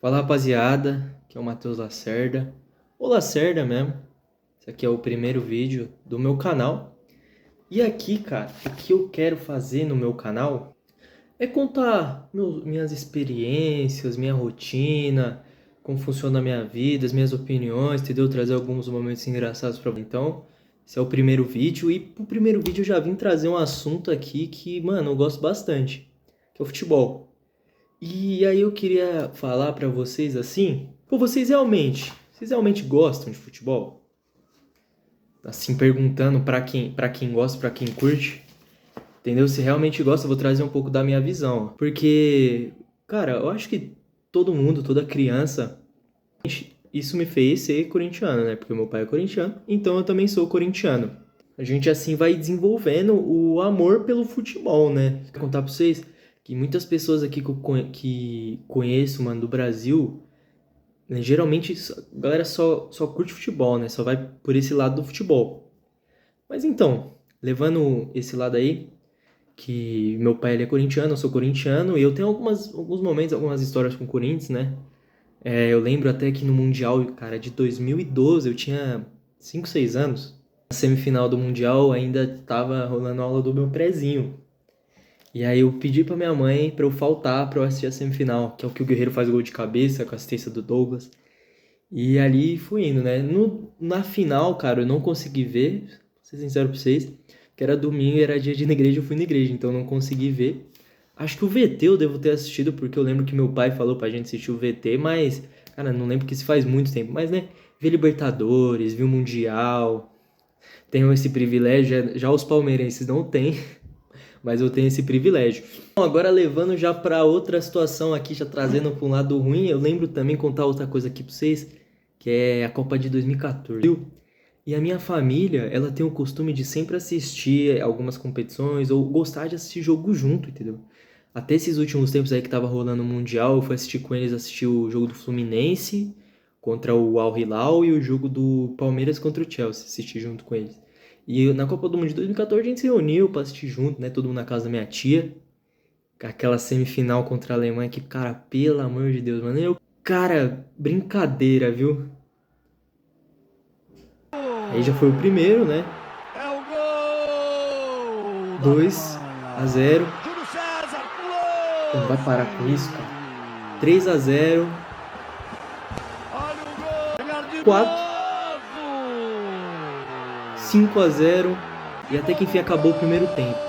Fala rapaziada, aqui é o Matheus Lacerda, ou Lacerda mesmo. Esse aqui é o primeiro vídeo do meu canal. E aqui, cara, o que eu quero fazer no meu canal é contar minhas experiências, minha rotina, como funciona a minha vida, as minhas opiniões, entendeu? Trazer alguns momentos engraçados pra você. Então, esse é o primeiro vídeo e pro primeiro vídeo eu já vim trazer um assunto aqui que, mano, eu gosto bastante, que é o futebol. E aí eu queria falar pra vocês assim, pô, vocês realmente gostam de futebol? Assim, perguntando pra quem gosta, pra quem curte, entendeu? Se realmente gosta, eu vou trazer um pouco da minha visão, porque, cara, eu acho que todo mundo, toda criança, isso me fez ser corintiano, né? Porque meu pai é corintiano, então eu também sou corintiano. A gente assim vai desenvolvendo o amor pelo futebol, né? Vou contar pra vocês que muitas pessoas aqui que conheço, mano, do Brasil, né, geralmente a galera só curte futebol, né? Só vai por esse lado do futebol. Mas então, levando esse lado aí, que meu pai ele é corintiano, eu sou corintiano, e eu tenho alguns momentos, algumas histórias com o Corinthians, né? Eu lembro até que no Mundial, cara, de 2012, eu tinha 5, 6 anos. Na semifinal do Mundial ainda tava rolando aula do meu prezinho. E aí eu pedi pra minha mãe pra eu faltar pra eu assistir a semifinal, que é o que o Guerreiro faz gol de cabeça com a assistência do Douglas. E ali fui indo, né? Na final, cara, eu não consegui ver, vou ser sincero pra vocês, que era domingo e era dia de ir na igreja, eu fui na igreja, então eu não consegui ver. Acho que o VT eu devo ter assistido, porque eu lembro que meu pai falou pra gente assistir o VT, mas, cara, não lembro que isso faz muito tempo. Mas, né, vi Libertadores, vi o Mundial, tenho esse privilégio, já os palmeirenses não têm, mas eu tenho esse privilégio. Bom, agora levando já para outra situação aqui, já trazendo para um lado ruim, eu lembro também contar outra coisa aqui para vocês, que é a Copa de 2014. E a minha família, ela tem o costume de sempre assistir algumas competições ou gostar de assistir jogo junto, entendeu? Até esses últimos tempos aí que tava rolando o Mundial, eu fui assistir com eles, assistir o jogo do Fluminense contra o Al Hilal e o jogo do Palmeiras contra o Chelsea, assisti junto com eles. E na Copa do Mundo de 2014 a gente se reuniu pra assistir junto, né? Todo mundo na casa da minha tia. Aquela semifinal contra a Alemanha que, cara, pelo amor de Deus, mano. Cara, brincadeira, viu? Aí já foi o primeiro, né? É o gol da 2-0. Alemanha. Júlio César Pô, não pulou, vai parar com isso, cara. sim. 3-0. Olha o gol. Pegar de 4. novo. 5-0. E até que enfim acabou o primeiro tempo.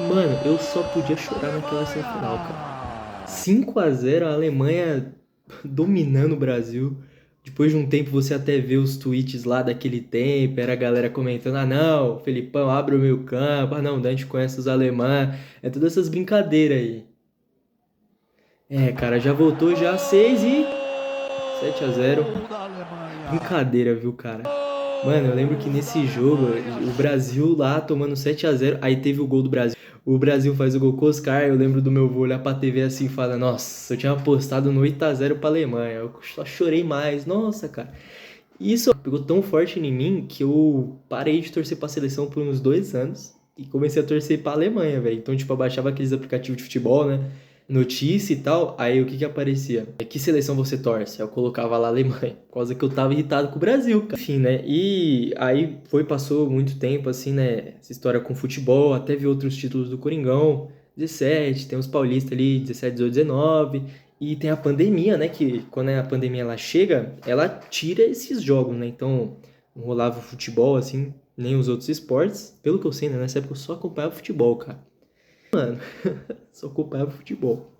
Mano, eu só podia chorar naquela semifinal, cara. 5-0, a Alemanha dominando o Brasil. Depois de um tempo você até vê os tweets lá daquele tempo, era a galera comentando, ah não, Felipão, abre o meio campo, ah não, Dante conhece os alemães, é todas essas brincadeiras aí. Cara, já voltou já 6 e 7-0. Gol da Alemanha. Brincadeira, viu, cara? Mano, eu lembro que nesse jogo, o Brasil lá tomando 7-0, aí teve o gol do Brasil. O Brasil faz o gol com o Oscar, eu lembro do meu avô olhar pra TV assim e falar, nossa, eu tinha apostado no 8-0 pra Alemanha. Eu só chorei mais, nossa, cara. E isso pegou tão forte em mim que eu parei de torcer pra seleção por uns 2 anos e comecei a torcer pra Alemanha, velho. Então, tipo, eu baixava aqueles aplicativos de futebol, né? Notícia e tal, aí o que que aparecia? Que seleção você torce? Eu colocava lá Alemanha, por causa que eu tava irritado com o Brasil, cara. Enfim, né? E aí passou muito tempo, assim, né? Essa história com futebol, até vi outros títulos do Coringão, 17, tem os paulistas ali, 17, 18, 19, e tem a pandemia, né? Que quando a pandemia ela chega, ela tira esses jogos, né? Então, não rolava o futebol, assim, nem os outros esportes. Pelo que eu sei, né? Nessa época eu só acompanhava futebol, cara. Só acompanhava futebol.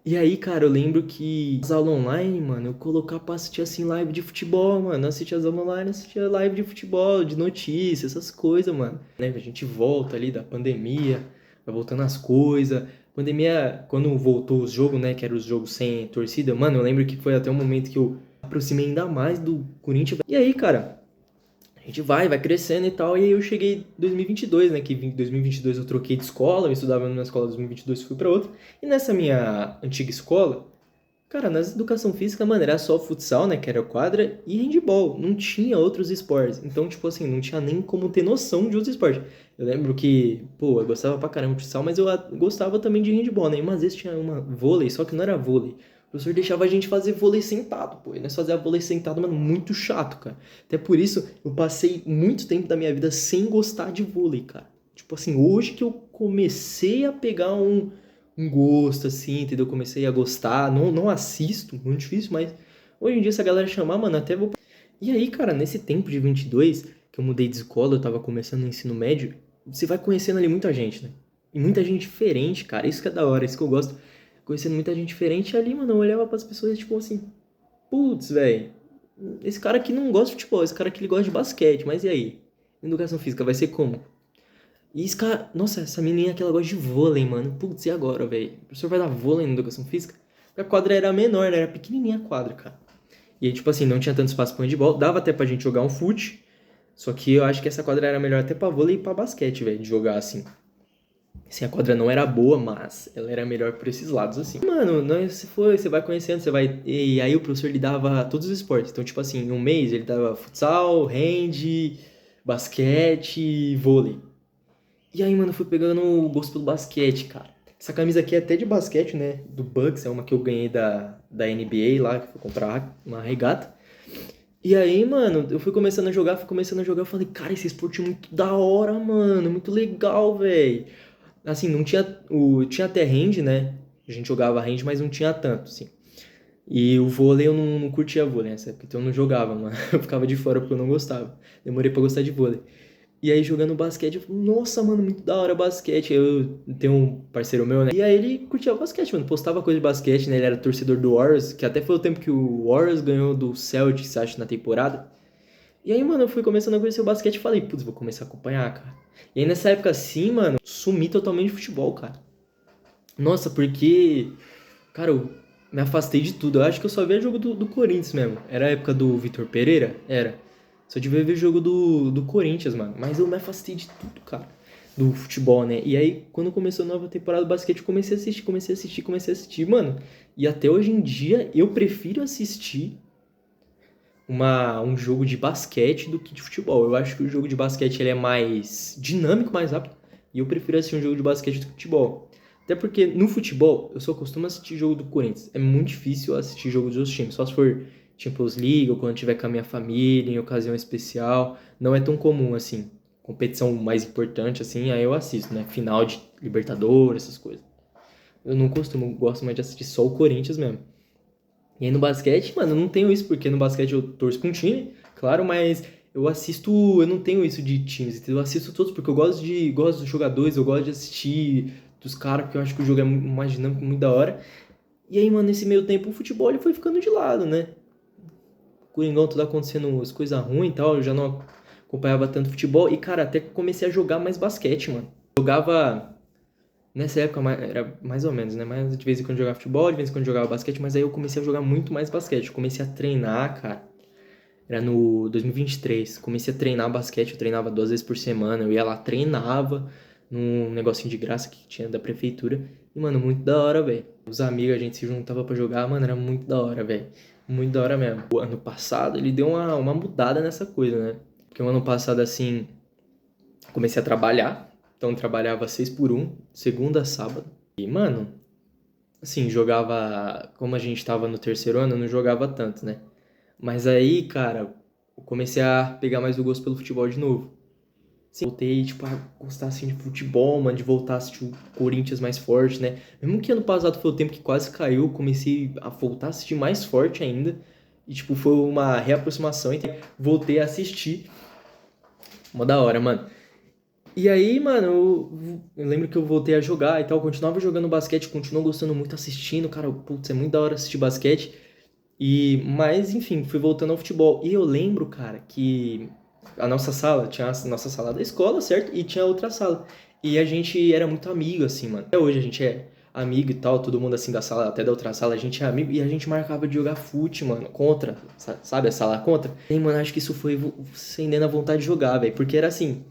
E aí, cara, eu lembro que as aulas online, mano, eu colocava pra assistir assim live de futebol, mano. Assistia as aulas online, assistia live de futebol, de notícias, essas coisas, mano. Né? A gente volta ali da pandemia, vai voltando as coisas. Pandemia, quando voltou os jogos, né, que eram os jogos sem torcida, mano, eu lembro que foi até o momento que eu aproximei ainda mais do Corinthians. E aí, cara, a gente vai crescendo e tal. E aí eu cheguei em 2022, né? Que em 2022 eu troquei de escola, eu estudava numa escola, em 2022 fui pra outra. E nessa minha antiga escola, cara, nas educação física, mano, era só futsal, né? Que era quadra e handball. Não tinha outros esportes. Então, tipo assim, não tinha nem como ter noção de outros esportes. Eu lembro que, pô, eu gostava pra caramba de futsal, mas eu gostava também de handball, né? E umas vezes tinha uma vôlei, só que não era vôlei. professor deixava a gente fazer vôlei sentado, pô. E nós fazíamos vôlei sentado, mano, muito chato, cara. Até por isso, eu passei muito tempo da minha vida sem gostar de vôlei, cara. Tipo assim, hoje que eu comecei a pegar um gosto, assim, entendeu? Comecei a gostar. Não assisto, muito difícil, mas hoje em dia, se a galera chamar, mano, até vou. E aí, cara, nesse tempo de 22, que eu mudei de escola, eu tava começando o ensino médio, você vai conhecendo ali muita gente, né? E muita gente diferente, cara. Isso que é da hora, isso que eu gosto. Conhecendo muita gente diferente ali, mano, eu olhava pras pessoas, tipo assim, putz, velho, esse cara aqui não gosta de futebol, esse cara aqui ele gosta de basquete, mas e aí? Educação física vai ser como? E esse cara, nossa, essa menina aqui ela gosta de vôlei, mano. Putz, e agora, velho? O professor vai dar vôlei na educação física? Porque a quadra era menor, né? Era pequenininha a quadra, cara. E aí, tipo assim, não tinha tanto espaço pra handball, dava até pra gente jogar um fute, só que eu acho que essa quadra era melhor até pra vôlei e pra basquete, velho, de jogar assim. Assim, a quadra não era boa, mas ela era melhor por esses lados, assim. Mano, você vai conhecendo, você vai... E aí o professor, ele dava todos os esportes. Então, tipo assim, em um mês ele dava futsal, hand, basquete, vôlei. E aí, mano, eu fui pegando o gosto pelo basquete, cara. Essa camisa aqui é até de basquete, né? Do Bucks, é uma que eu ganhei da NBA lá, que fui comprar uma regata. E aí, mano, eu fui começando a jogar, eu falei, cara, esse esporte é muito da hora, mano, muito legal, velho. Assim, não tinha. Tinha até hand, né? A gente jogava hand, mas não tinha tanto, assim. E o vôlei eu não curtia vôlei nessa época, então eu não jogava, mano. Eu ficava de fora porque eu não gostava. Demorei pra gostar de vôlei. E aí jogando basquete, eu falei, nossa, mano, muito da hora basquete. Aí eu tenho um parceiro meu, né? E aí ele curtia basquete, mano. Postava coisa de basquete, né? Ele era torcedor do Warriors, que até foi o tempo que o Warriors ganhou do Celtics, acho, na temporada. E aí, mano, eu fui começando a conhecer o basquete e falei, putz, vou começar a acompanhar, cara. E aí nessa época assim, mano, sumi totalmente de futebol, cara. Nossa, porque, cara, eu me afastei de tudo. Eu acho que eu só via jogo do Corinthians mesmo. Era a época do Vitor Pereira? Era. Só devia ver jogo do Corinthians, mano. Mas eu me afastei de tudo, cara. Do futebol, né? E aí, quando começou a nova temporada do basquete, eu comecei a assistir, mano. E até hoje em dia, eu prefiro assistir um jogo de basquete do que de futebol. Eu acho que o jogo de basquete ele é mais dinâmico, mais rápido. E eu prefiro assistir um jogo de basquete do que futebol. Até porque no futebol, eu só costumo assistir jogo do Corinthians. É muito difícil assistir jogo dos outros times. Só se for Champions League ou quando tiver com a minha família, em ocasião especial. Não é tão comum assim. Competição mais importante, assim, aí eu assisto, né? Final de Libertadores, essas coisas. Eu não costumo, gosto mais de assistir só o Corinthians mesmo. E aí no basquete, mano, eu não tenho isso, porque no basquete eu torço pra um time, claro, mas eu não tenho isso de times, entendeu? Eu assisto todos porque gosto dos jogadores, eu gosto de assistir dos caras, porque eu acho que o jogo é mais dinâmico, muito da hora. E aí, mano, nesse meio tempo o futebol ele foi ficando de lado, né? Coringão, tudo acontecendo, as coisas ruins e tal, eu já não acompanhava tanto futebol. E, cara, até que comecei a jogar mais basquete, mano. Jogava. Nessa época era mais ou menos, né? Mas de vez em quando jogava futebol, de vez em quando jogava basquete, mas aí eu comecei a jogar muito mais basquete. Comecei a treinar, cara. Era no 2023. Comecei a treinar basquete, eu treinava 2 vezes por semana. Eu ia lá, treinava num negocinho de graça que tinha da prefeitura. E, mano, muito da hora, velho. Os amigos, a gente se juntava pra jogar, mano, era muito da hora, velho. Muito da hora mesmo. O ano passado, ele deu uma mudada nessa coisa, né? Porque o ano passado, assim, comecei a trabalhar. Então eu trabalhava 6 por 1, segunda a sábado. E, mano, assim, jogava. Como a gente tava no terceiro ano, eu não jogava tanto, né? Mas aí, cara, eu comecei a pegar mais o gosto pelo futebol de novo. Sim, voltei, tipo, a gostar assim de futebol, mano, de voltar a assistir o Corinthians mais forte, né? Mesmo que ano passado foi o tempo que quase caiu, eu comecei a voltar a assistir mais forte ainda. E, tipo, foi uma reaproximação, então voltei a assistir. Uma da hora, mano. E aí, mano, eu lembro que eu voltei a jogar e tal, continuava jogando basquete, continuo gostando muito assistindo, cara, putz, é muito da hora assistir basquete. Mas, enfim, fui voltando ao futebol. E eu lembro, cara, que a nossa sala, tinha a nossa sala da escola, certo? E tinha outra sala. E a gente era muito amigo, assim, mano. Até hoje a gente é amigo e tal, todo mundo assim da sala, até da outra sala, a gente é amigo. E a gente marcava de jogar fute, mano, contra, sabe, a sala contra. E, mano, acho que isso foi acendendo a vontade de jogar, velho, porque era assim.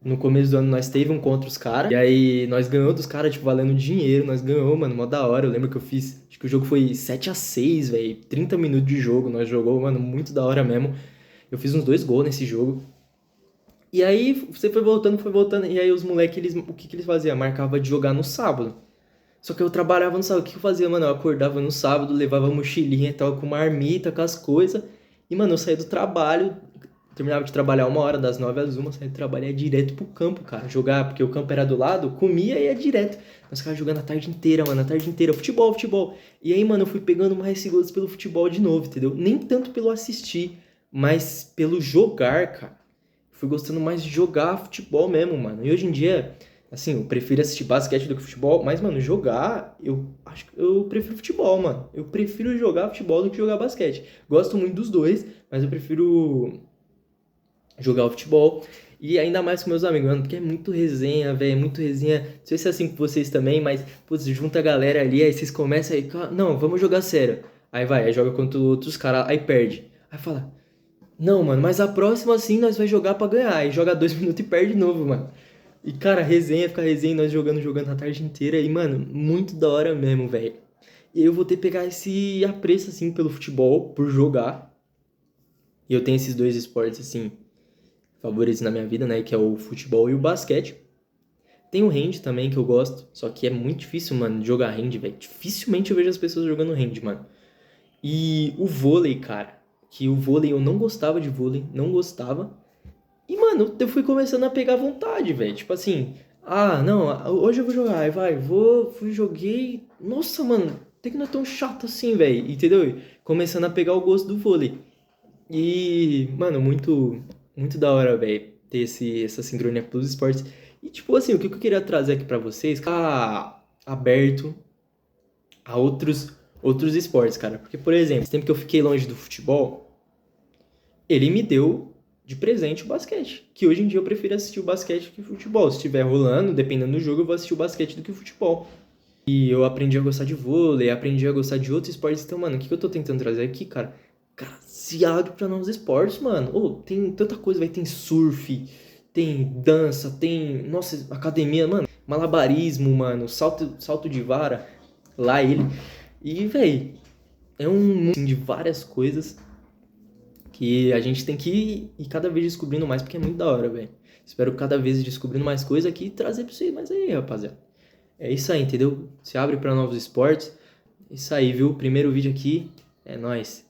No começo do ano nós teve um contra os caras. E aí nós ganhamos dos caras, tipo, valendo dinheiro. Nós ganhamos, mano, mó da hora. Eu lembro que eu fiz. Acho que o jogo foi 7-6, velho. 30 minutos de jogo. Nós jogou, mano, muito da hora mesmo. Eu fiz uns 2 gols nesse jogo. E aí você foi voltando. E aí os moleques, o que eles faziam? Marcava de jogar no sábado. Só que eu trabalhava no sábado, o que eu fazia, mano? Eu acordava no sábado, levava mochilinha e tal, com marmita, com as coisas. E, mano, eu saía do trabalho, terminava de trabalhar 1 hora, das 9 às 1, saía do trabalho e ia direto pro campo, cara. Jogar, porque o campo era do lado, comia e ia direto. Nós ficava jogando a tarde inteira, mano, a tarde inteira. Futebol, futebol. E aí, mano, eu fui pegando mais esse gosto pelo futebol de novo, entendeu? Nem tanto pelo assistir, mas pelo jogar, cara. Fui gostando mais de jogar futebol mesmo, mano. E hoje em dia, assim, eu prefiro assistir basquete do que futebol, mas, mano, jogar, eu acho que eu prefiro futebol, mano. Eu prefiro jogar futebol do que jogar basquete. Gosto muito dos dois, mas eu prefiro jogar o futebol. E ainda mais com meus amigos, mano, porque é muito resenha, velho, é muito resenha. Não sei se é assim com vocês também, mas, putz, junta a galera ali, aí vocês começam aí, não, vamos jogar sério. Aí vai, aí joga contra outros caras, aí perde. Aí fala, não, mano, mas a próxima sim nós vai jogar pra ganhar. Aí joga 2 minutos e perde de novo, mano. E, cara, resenha, fica resenha, nós jogando a tarde inteira. E, mano, muito da hora mesmo, velho. E eu vou ter que pegar esse apreço, assim, pelo futebol, por jogar. E eu tenho esses dois esportes, assim, favoritos na minha vida, né? Que é o futebol e o basquete. Tem o hand também, que eu gosto. Só que é muito difícil, mano, de jogar hand, velho. Dificilmente eu vejo as pessoas jogando hand, mano. E o vôlei, cara. Que o vôlei, eu não gostava de vôlei, não gostava. E, mano, eu fui começando a pegar vontade, velho. Tipo assim, não, hoje eu vou jogar. Aí vai, fui, joguei. Nossa, mano, até que não é tão chato assim, velho. Entendeu? Começando a pegar o gosto do vôlei. E, mano, muito, muito da hora, velho, ter essa sincronia pelos esportes. E, tipo assim, o que eu queria trazer aqui pra vocês, aberto a outros esportes, cara. Porque, por exemplo, esse tempo que eu fiquei longe do futebol, ele me deu de presente o basquete. Que hoje em dia eu prefiro assistir o basquete do que o futebol. Se estiver rolando, dependendo do jogo, eu vou assistir o basquete do que o futebol. E eu aprendi a gostar de vôlei, aprendi a gostar de outros esportes. Então, mano, o que eu tô tentando trazer aqui, cara? Cara, se abre pra novos esportes, mano. Tem tanta coisa, vai. Tem surf, tem dança, tem, nossa, academia, mano. Malabarismo, mano. Salto de vara. Lá ele. E, véi, é um mundo assim, de várias coisas que a gente tem que ir cada vez descobrindo mais, porque é muito da hora, velho. Espero cada vez ir descobrindo mais coisa aqui e trazer pra vocês mais aí, rapaziada. É isso aí, entendeu? Se abre pra novos esportes. Isso aí, viu? Primeiro vídeo aqui, é nóis.